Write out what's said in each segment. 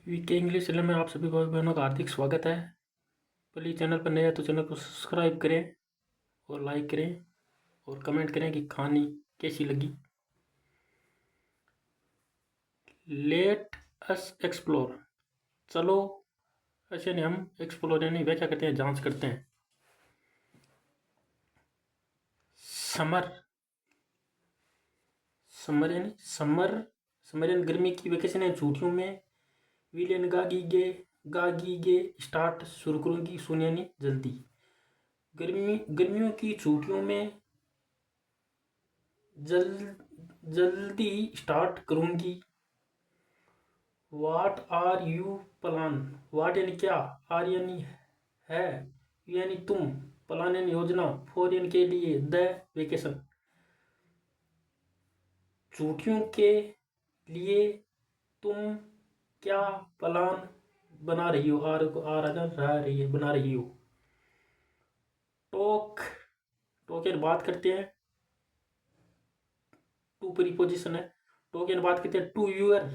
VK English channel में आप सभी भाई बहनों का हार्दिक स्वागत है। प्लीज़ चैनल पर नए हैं तो चैनल को सब्सक्राइब करें और लाइक करें और कमेंट करें कि कहानी कैसी लगी। लेट अस एक्सप्लोर, चलो ऐसे नहीं, हम एक्सप्लोर यानी व्याख्या करते हैं, जांच करते हैं। समर, समर यानी समर यानी गर्मी की वेकेशन है, छुट्टियों में। विलेन गागीगे स्टार्ट, शुरू करूँगी, सुन यानी जल्दी। गर्मियों की छुट्टियों में जल्दी स्टार्ट करूँगी। वाट आर यू प्लान, वाट यानी क्या, आर यानी है, यू यानी तुम, प्लान यानी योजना, फोर यानी के लिए, द वेकेशन, छुट्टियों के लिए तुम क्या प्लान बना रही हो, आर को आर रहा रही है, बना रही हो। टॉक, टॉक यानी बात करते हैं, टू प्रीपोजिशन है। टॉक यानी बात करते हैं, टू यूर,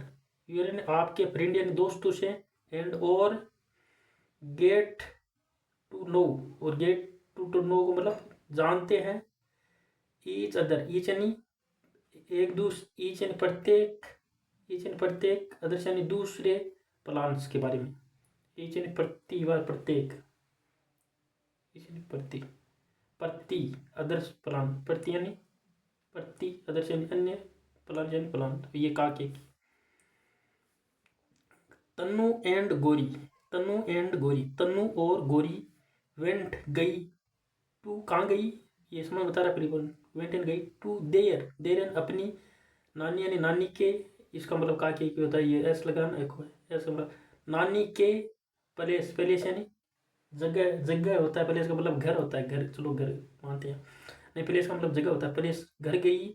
यूर यानी आपके, फ्रेंड यानी दोस्तों से, एंड और गेट टू नो, और गेट टू नो को मतलब जानते हैं। ईच अदर, ईच यानी एक दूसरे, ईच यानी प्रत्येक, ईच यानी प्रत्येक, अदर्स यानी दूसरे, प्लान्स के बारे में। ईच यानी प्रति बार, प्रत्येक, ईच यानी प्रति, प्रति, अदर्स प्लान, प्रति यानी प्रति, अदर्स यानी अन्य, प्लान यानी प्लान। तो ये काके की। तन्नू एंड गोरी, तन्नू एंड गोरी, तन्नू और गोरी वेंट गई, टू कहाँ गई, ये समय बता रहा परिवन, वेंट एंड गई टू देयर, देयर एंड अपनी, नानी यानी नानी के, इसका मतलब का के होता है, ये एस लगाना, एक एस मतलब नानी के प्लेस, प्लेस यानी जगह, जगह होता है, प्लेस का मतलब घर होता है, घर, चलो घर मानते हैं, नहीं प्लेस का मतलब जगह होता है, प्लेस घर गई।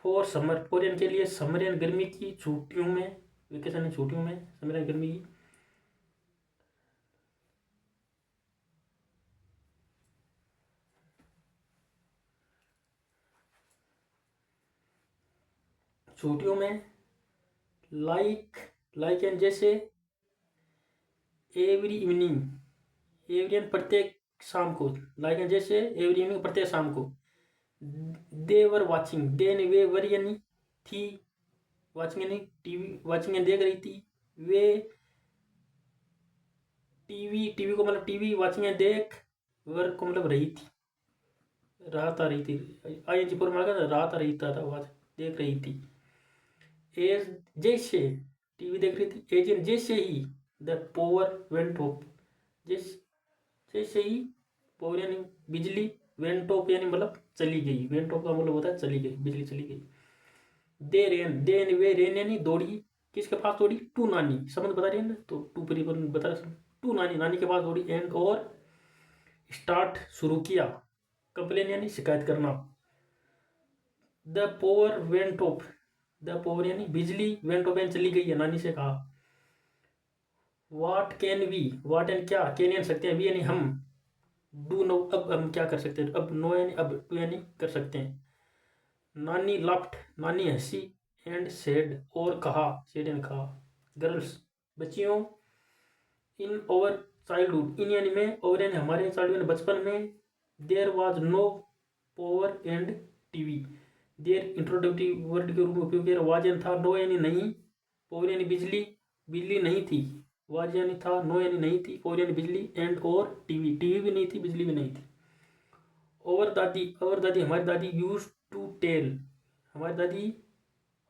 फॉर समर, फॉर यानी के लिए, समर यानी गर्मी की छुट्टियों में, वेकेशन यानी छुट्टियों में, समर यानी गर्मी की छुट्टियों में। लाइक, लाइक एंड जैसे, एवरी इवनिंग, एवरी एंड प्रत्येक शाम को, लाइक एंड जैसे, एवरी इवनिंग प्रत्येक शाम को। दे वर वॉचिंग, दे ने वे, वर यानी थी, वॉचिंग यानी टीवी, वॉचिंग यानी देख रही थी, वे टीवी, टीवी को मतलब टीवी, वॉचिंग यानी देख, वर को मतलब रही थी, रात आ रही थी, आई एन जी फॉर्म आ गया, रात आ रही था, वॉच देख रही थी। एज जैसे, टीवी देख रही थी, एज इन जैसे ही, द पावर वेंट ऑफ, जैसे ही, पावर यानी बिजली, वेंट ऑफ यानी मतलब चली गई, वेंट ऑफ का मतलब होता है चली गई, बिजली चली गई। दे रेन, दे यानी वे, रेन यानी दौड़ी, किसके पास दौड़ी, टू नानी, समझ बता रही है ना, तो टू पर बता रहा, टू नानी, नानी के पास दौड़ी, एंड और स्टार्ट शुरू किया, कंप्लेन यानी शिकायत करना। The power went of, the power यानी बिजली, वेंट ऑफ यानी चली गई है, नानी से कहा। वाट कैन वी, वाट यानी क्या, कैन यानी सकते हैं, वी यानी हम, डू नो अब हम क्या कर सकते हैं, अब नो यानी अब, टू यानी कर सकते हैं। नानी लाफ्ट, नानी हंसी, एंड सेड और कहा, सेड यानी कहा। गर्ल्स, बच्चियों, इन ओवर चाइल्डहुड, इन यानी में, ओवर यानी हमारे, चाइल्डहुड बचपन में, there was no power and TV, there introductive word के रूप में उपयोग किया, वाज यानी था, नो यानी नहीं, पावर यानी बिजली, बिजली नहीं थी, वाज यानी था, नो यानी नहीं थी, पावर यानी बिजली, एंड और टीवी, टीवी भी नहीं थी, बिजली भी नहीं थी। और दादी, और दादी, हमारी दादी, यूज टू टेल, हमारी दादी,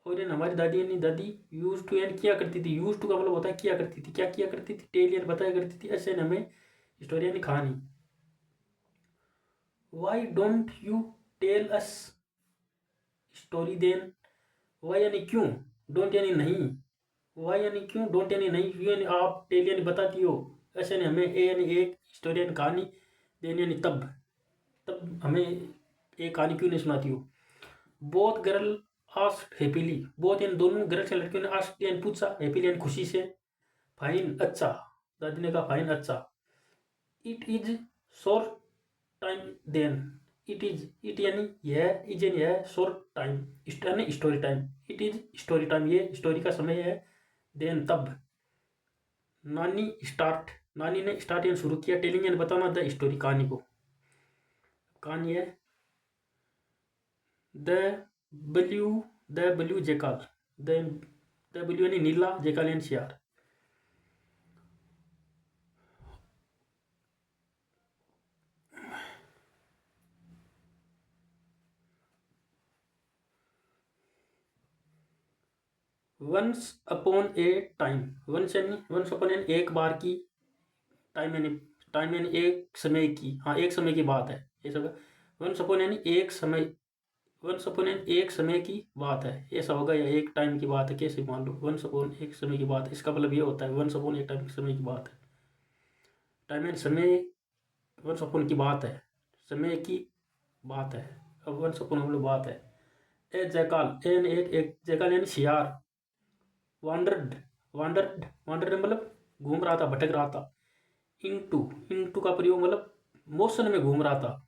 और यानी हमारी दादी यानी दादी, यूज टू यानी किया करती थी, यूज टू का मतलब होता है किया करती थी, क्या किया करती थी, टेल यानी बताया करती थी, ऐसे हमें स्टोरी यानी कहानी। Why don't you tell us story then, why यानी क्यों, डोंट यानी नहीं, वाई यानी क्यों, डोंट यानी नहीं, यू यानी आप, टेल यानी बताती हो, ऐसे नहीं हमें, ए यानी एक, स्टोरी यानी कहानी, देन यानी तब, तब हमें एक कहानी क्यों नहीं सुनाती हो। Both girl asked happily, both यानी दोनों, गर्ल्स यानी लड़कियों ने, आस्क्ड यानी पूछा, हैप्पीली यानी खुशी से, फाइन अच्छा, दादी ने कहा फाइन अच्छा। It is short time then, it is, it यानी यह, इज यानी यह, शॉर्ट टाइम, यानी story time, it is story time, ये स्टोरी का समय है, देन तब, नानी ने स्टार्ट यानी शुरू किया, टेलिंग यानी बताना, द स्टोरी कहानी को। कहानी है the blue jackal, the blue यानी नीला, जेकाल यानी शियार। Once upon a time, once upon यानी एक बार की, टाइम यानी एक समय की, हाँ एक समय की बात है ये सब। वंस अपॉन यानी एक समय, वंस अपॉन यानी एक समय की बात है, ऐसा होगा, या एक टाइम की बात है, कैसे मान लो, वंस अपॉन एक समय की बात है, इसका मतलब ये होता है वंस अपॉन एक टाइम समय की बात है। टाइम यानी समय, वंस अपॉन की बात है, समय की बात है। अब वंस अपॉन हम लोग बात है। ए जयकाल, एक जयकाल यानी शियार। वांडर्ड, वांडर्ड मतलब घूम रहा था, भटक रहा था। इनटू का प्रयोग मतलब मोशन में घूम रहा था,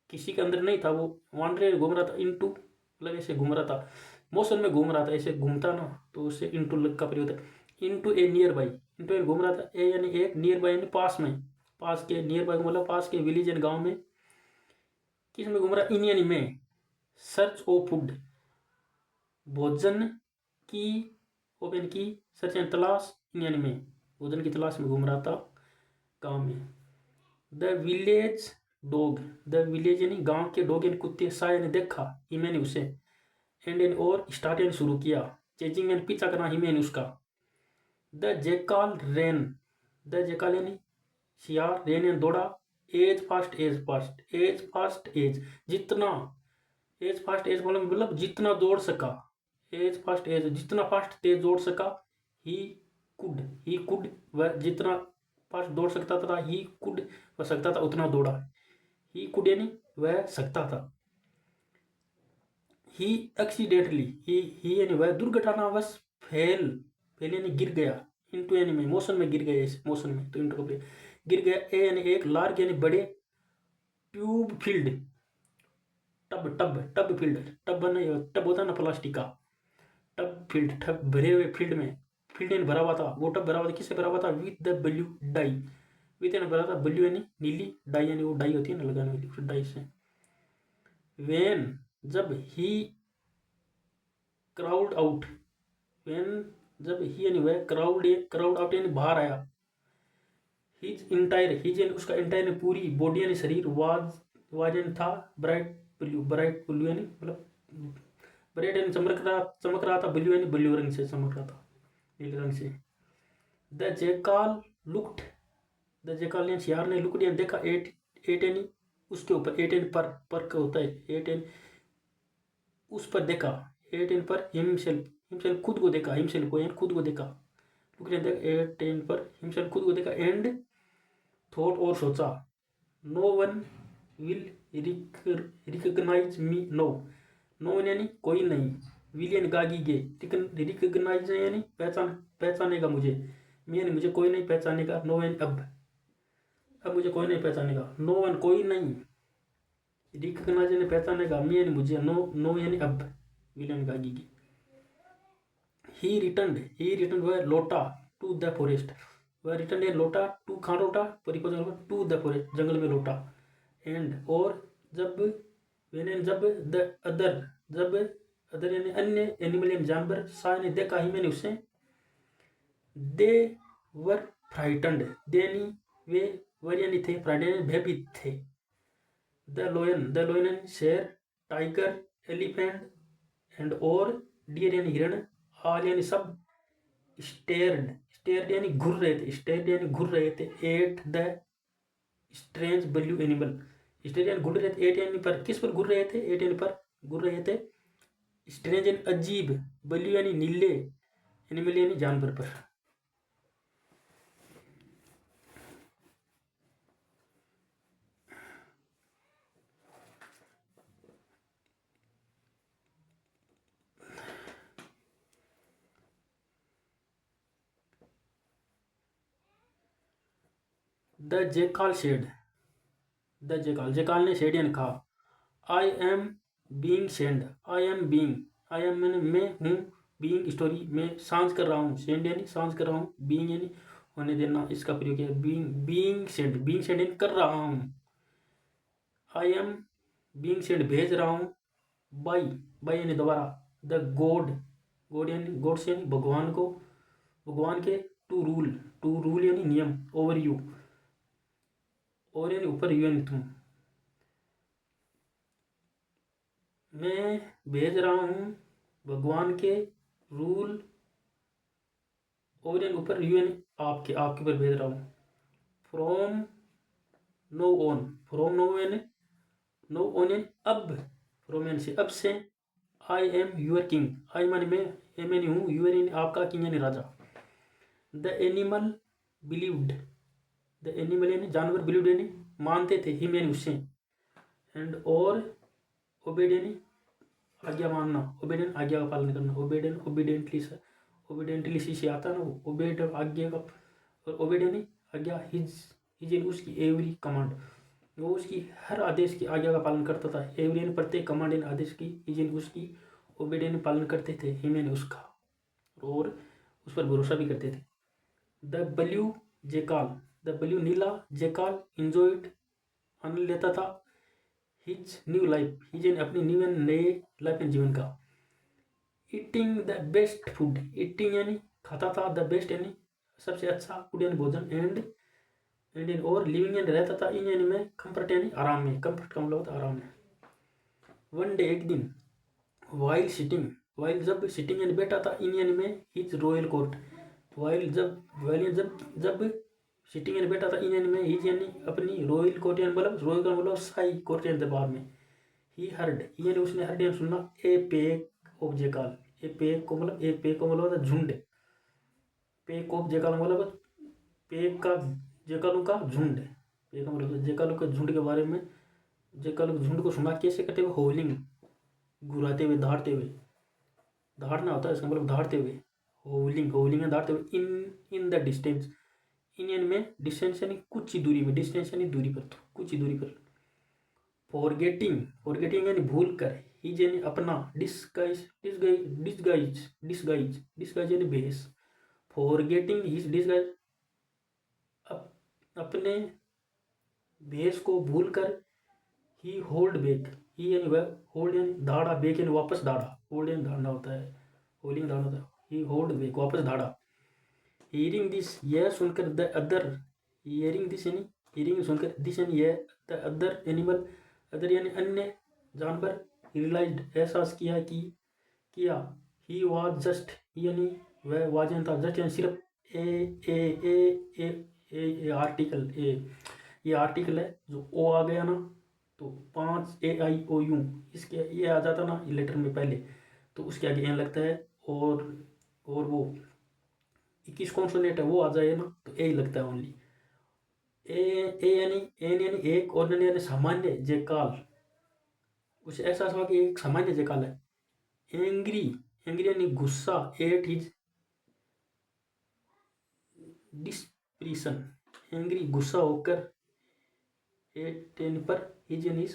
किसी के अंदर नहीं था वो, वांडर घूम रहा था। इनटू मतलब ऐसे घूम रहा था, मोशन में घूम रहा था, ऐसे घूमता ना, तो उससे इनटू लग का प्रयोग था। Into a nearby, into a घूम रहा था, ए यानी एक, नियर बाई यानी पास में, पास के, नियर बाई मतलब पास के विलेज एंड गांव में। किस में घूम रहा, इन यानी में, सर्च ओ फूड, भोजन की, ओपन की, सर्च एंड तलाश, इन यानी में, भोजन की तलाश में घूम रहा था गांव में। The village dog, the village यानी गांव के, डॉग यानी कुत्ते, सा यानी देखा, हिम यानी उसे, एंड यानी और, स्टार्ट यानी शुरू किया, चेजिंग यानी पीछा करना, हिम यानी उसका। The jackal ran, the jackal यानी शियार, रेन यानी दौड़ा, as fast, as fast as जितना, एज फास्ट एज मतलब जितना दौड़ सका, एज फास्ट एज जितना फास्ट तेज दौड़ सका। ही ही कुड वह जितना फास्ट दौड़ सकता था, ही कुड वह सकता था उतना दौड़ा। ही कुड यानी वह सकता था। ही एक्सीडेंटली, ही यानी वह दुर्घटनावश फेल, फेल यानी गिर गया, इंटू यानी में, मोशन में गिर गया, इस मोशन में, तो इंटू का गिर गया। ए यानी एक, लार्ज यानी बड़े, tube field, tub field, tub होता है ना प्लास्टिक का, टब फील्ड, टब भरे हुए फील्ड में, फील्ड यानी भरा हुआ था, वो टब भरा हुआ था, किससे भरा हुआ था, with the blue die, with यानी भरा था, ब्लू यानी नीली, डाई यानी वो डाई होती है ना लगाने वाली, उस डाई से। वेन जब, ही क्राउड आउट, वेन जब, ही यानी वह, क्राउड आउट यानी बाहर आया। हिज इंटायर, हिज यानी उसका, इंटायर यानी पूरी, बॉडी यानी शरीर, वाज यानी था, ब्राइट ब्लू यानी मतलब ब्राइट यानी चमक रहा था, ब्लू यानी ब्लू रंग से चमक रहा था, नीले रंग से। द जेकाल लुक्ड, द जेकाल यानी शियार ने, लुक्ड यानी देखा, एट यानी उसके ऊपर, एट यानी पर का होता है, एट यानी उस पर देखा, एट यानी पर, हिमसेल्फ, हिमसेल्फ खुद को देखा, हिमसेल्फ को यानी खुद को देखा, लुक्ड यानी देखा, एट यानी पर, हिमसेल्फ खुद को देखा, एंड थॉट और सोचा, no one will recognise me, no one यानी कोई नहीं, विल यानी गागीगे, रिकग्नाइज यानी पहचानेगा मुझे, मी यानी मुझे कोई नहीं पहचानेगा, नो यानी अब मुझे कोई नहीं पहचानेगा, नो वन कोई नहीं, रिकग्नाइज यानी पहचानेगा, मी यानी मुझे, नो यानी अब, विल यानी गागीगे। ही रिटर्न वह लौटा, टू द फॉरेस्ट, वह रिटर्न यानी लौटा, टू कहाँ लौटा, टू द फॉरेस्ट जंगल में लौटा। एंड और जब, वेन जब, द अदर जब, अदर यानी अन्य, एनिमल यानी जानवर, सा यानी देखा, ही मैंने उसे, दे वर फ्राइटन्ड, दे यानी वे, वर यानी थे, फ्राइटन्ड यानी भयभीत थे। द लोयन यानी शेर, टाइगर, एलिफेंट, एंड और, डियर यानी हिरण, ऑल यानी सब, स्टेयर्ड यानी घूर रहे थे, स्टेयर्ड यानी घूर रहे थे, at the strange blue animal, stared यानी घूर रहे थे, एट यानी पर, किस पर घूर रहे थे, एट यानी पर घूर रहे थे, स्ट्रेंज यानी अजीब, ब्लू यानी नीले, एनिमल यानी जानवर पर। द जेकाल शेड, द जेकाल ने शेड यानी कहा, I am being send, I am मैंने मैं हूँ, बीइंग स्टोरी में सांझ कर रहा हूँ, सेंड यानी सांझ कर रहा हूँ, बीइंग यानी होने देना, इसका प्रयोग किया बीइंग सेंड इन कर रहा हूँ। आई एम बीइंग सेंड भेज रहा हूँ। बाई यानी दोबारा। द गॉड यानी गॉड से यानी भगवान को, भगवान के टू रूल यानी नियम, ओवर यू, और यानी ऊपर, यू यानी तुम। मैं भेज रहा हूँ भगवान के रूल, और यानी ऊपर, यू यानी आपके ऊपर भेज रहा हूँ। From now on, from now यानी नो ऑन यानी अब, फ्रॉम यानी से, अब से। I am your king, I मानी मैं, ए मैंने हूँ, यूर यानी आपका, किंग यानी राजा। The animal believed, the animal यानी जानवर, बिलीव्ड यानी मानते थे, हिम यानी उससे, एंड और ओबेड यानी आज्ञा मानना, ओबेडेंट आज्ञा का पालन करना, ओबेडेंटली से आता है ना वो, ओबेड आज्ञा का, और ओबेड यानी आज्ञा, हिज यानी उसकी, एवरी कमांड, वो उसकी हर आदेश की आज्ञा का पालन करता था। एवरी यानी प्रत्येक, कमांड यानी आदेश की, हिज यानी उसकी, ओबेड यानी पालन करते थे, हिम यानी उसका, और उस पर भरोसा भी करते थे। The blue jackal, the blue नीला, जेकाल इंजॉयड आनंद लेता था, हिज न्यू लाइफ, हिज यानी अपनी, न्यू यानी नए लाइफ यानी जीवन का। Eating the best food, eating यानी खाता था, द बेस्ट यानी सबसे अच्छा, फूड यानी भोजन, एंड और लिविंग यानी रहता था, इन यानी में, कंफर्ट यानी आराम में, कंफर्ट का मतलब होता है आराम में। वन डे एक दिन, वाइल सिटिंग, वाइल जब, सिटिंग यानी बैठा था, इन यानी में हिज रॉयल कोर्ट, वाइल जब सिटिंग यानी बैठा था, इन यानी में हिज यानी अपनी, रॉयल कोर्ट यानी मतलब, रॉयल का मतलब शाही कोर्ट यानी दरबार में। ही हर्ड, यानी उसने हर्ड यानी सुनना, ए पैक ऑफ जेकाल, ए पैक को मतलब, ए पैक को मतलब होता है झुंड, पैक ऑफ जेकाल मतलब पैक का, जेकालों का झुंड, पैक का मतलब जेकालों के झुंड के बारे में, जेकालों के झुंड को सुना, कैसे करते हुए, होलिंग, घुराते हुए, दहाड़ना होता है इसका मतलब, दहाड़ते हुए, होलिंग दहाड़ते हुए, इन द डिस्टेंस, इन में डिस्टेंस यानी कुछ ही दूरी में, डिस्टेंस यानी दूरी पर, कुछ ही दूरी पर। फॉरगेटिंग यानी भूल कर, हिज यानी अपना, डिस्गाइज यानी भेष, फॉरगेटिंग हिज डिस्गाइज, अपने भेष को भूल कर, ही होल्ड बैक, ही यानी वह, होल्ड यानी धाड़ा, बैक यानी वापस धाड़ा, होल्ड यानी धाड़ना होता है, होल्डिंग धाड़ा होता है, ही होल्ड बैक वापस धाड़ा। हियरिंग दिस, यह सुनकर, द अदर, हियरिंग दिस यानी, हियरिंग सुनकर, दिस यानी यह, द अदर एनिमल, अदर यानी अन्य जानवर, रियलाइज्ड एहसास किया, ही वाज जस्ट, यानी वह वाज था, जस्ट यानी सिर्फ, ए ए ए ए ए आर्टिकल, ये आर्टिकल है, जो ओ आ गया ना, तो 5 ए आई ओ यू, इसके ये आ जाता ना लेटर में पहले, तो उसके आगे एन लगता है, और वो 21 कॉन्सोनेंट है वो आ जाए ना, तो ए ही लगता है ओनली। ए यानी, एन यानी एक, और यानी सामान्य जेकाल, उसे एहसास हुआ कि एक सामान्य जेकाल है। एंग्री, एंग्री यानी गुस्सा, एट हिज डिस्प्रेशन, एंग्री गुस्सा होकर, एट यानी पर, हिज यानी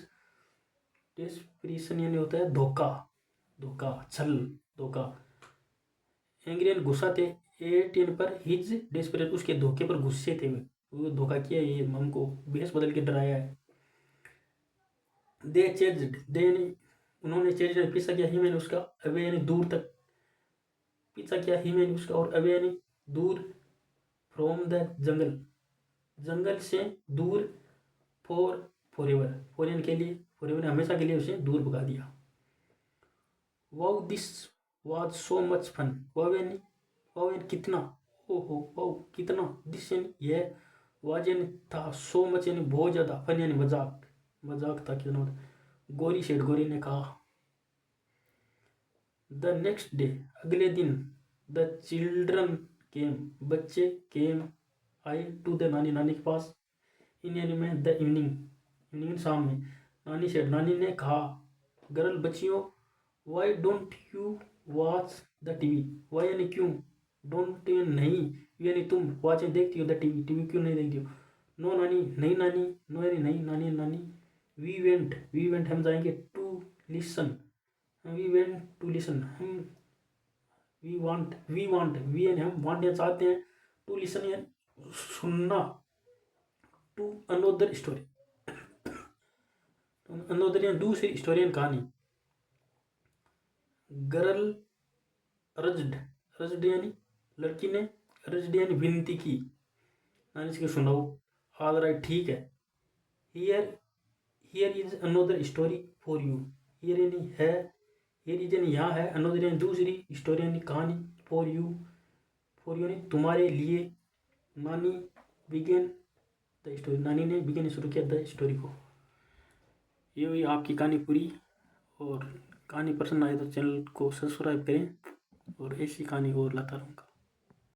डिस्प्रेशन यानी होता है धोखा, छल, धोखा। एंग्री यानी गुस्सा थे, एट यानी पर, हिज डिस्प्रेशन उसके धोखे पर गुस्से थे, वो धोखा किया, ये हमको बेस बदल के डराया है। दे चेंज्ड, दे यानी उन्होंने, चेंज यानी पीछा किया, ही मैंने उसका, अवे यानी दूर तक, पीछा किया, ही मैंने उसका, और अवे यानी दूर, फ्रॉम द जंगल, जंगल से दूर, फॉर एवर, फॉर यानी के लिए, फॉर एवर हमेशा के लिए उसे दूर भगा दिया। Wow this was so much fun, wow यानी कितना, ओहो वाओ कितना, दिस यानी यह, वाज यानी था, सो मच यानी बहुत ज़्यादा, फन यानी मजाक, था कितना, गोरी सेठ, गोरी ने कहा। द नेक्स्ट डे, अगले दिन, द चिल्ड्रन केम, बच्चे, केम आए, टू द नानी, नानी के पास, इन यानी में, द इवनिंग, इवनिंग शाम में। नानी सेड, नानी ने कहा, गर्ल बच्चियों, why don't you watch the TV, why यानी क्यों, डोंट यानी नहीं, यानी तुम, वॉच देखती हो द टीवी, टीवी क्यों नहीं देखती हो। नो नानी, नहीं नानी, नो यानी नहीं, नानी नानी। वी वेंट हम जाएंगे, to listen, we went to listen, हम, वी वांट, वी यानी हम, वांट या चाहते हैं, टू लिसन यानी सुनना टू अनोदर स्टोरी, अनोदर यानी दूसरी स्टोरी यानी कहानी। गर्ल रज्ड, रज्ड यानी लड़की ने, रज्ड यानी विनती की, नानी से सुनाओ। ऑल राइट, ठीक है। Here here is another story for you, here यानी है, हियर इज यानी यहाँ है, अनोदर यानी दूसरी, स्टोरी यानी कहानी, फॉर यू, फॉर यू यानी तुम्हारे लिए। नानी बिगेन द स्टोरी, नानी ने बिगेन शुरू किया द स्टोरी को। ये हुई आपकी कहानी पूरी। और कहानी पसंद आए तो चैनल को सब्सक्राइब करें और ऐसी कहानी और लाता रहूँगा।